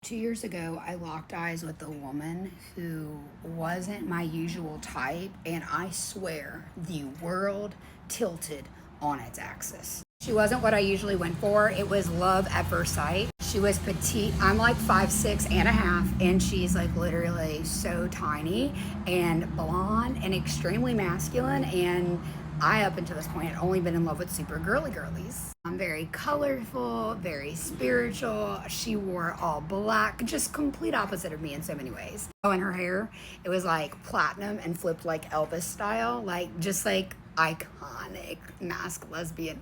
2 years ago, I locked eyes with a woman who wasn't my usual type, and I swear the world tilted on its axis. She wasn't what I usually went for. It was love at first sight. She was petite. I'm like 5'6.5", and she's like literally so tiny and blonde and extremely masculine. And I, up until this point, had only been in love with super girly girlies. I'm very colorful, very spiritual. She wore all black, just complete opposite of me in so many ways. Oh, and her hair, it was like platinum and flipped like Elvis style, like just like iconic mask lesbian.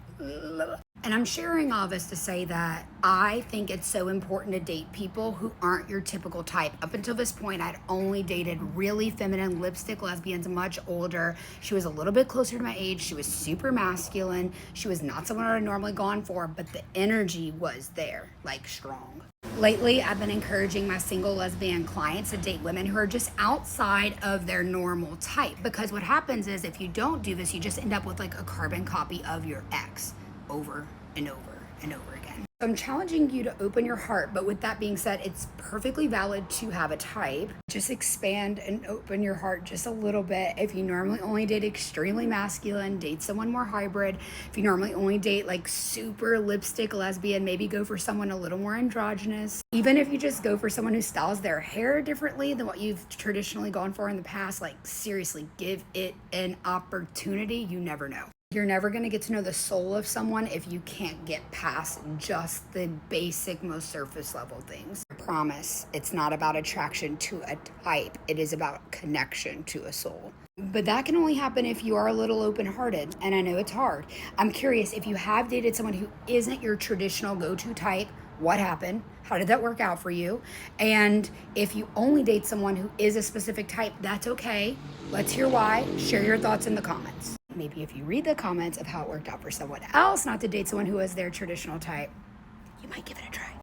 And I'm sharing all this to say that I think it's so important to date people who aren't your typical type. Up until this point, I'd only dated really feminine lipstick lesbians, much older. She was a little bit closer to my age. She was super masculine. She was not someone I'd normally gone for, but the energy was there, like strong. Lately, I've been encouraging my single lesbian clients to date women who are just outside of their normal type. Because what happens is if you don't do this, you just end up with like a carbon copy of your ex over and over and over again. I'm challenging you to open your heart, but with that being said, it's perfectly valid to have a type. Just expand and open your heart just a little bit. If you normally only date extremely masculine, date someone more hybrid. If you normally only date like super lipstick lesbian, maybe go for someone a little more androgynous. Even if you just go for someone who styles their hair differently than what you've traditionally gone for in the past, like seriously, give it an opportunity. You never know. You're never going to get to know the soul of someone if you can't get past just the basic, most surface level things. I promise it's not about attraction to a type. It is about connection to a soul. But that can only happen if you are a little open-hearted, and I know it's hard. I'm curious, if you have dated someone who isn't your traditional go-to type, what happened? How did that work out for you? And if you only date someone who is a specific type, that's okay. Let's hear why. Share your thoughts in the comments. Maybe if you read the comments of how it worked out for someone else not to date someone who is their traditional type, you might give it a try.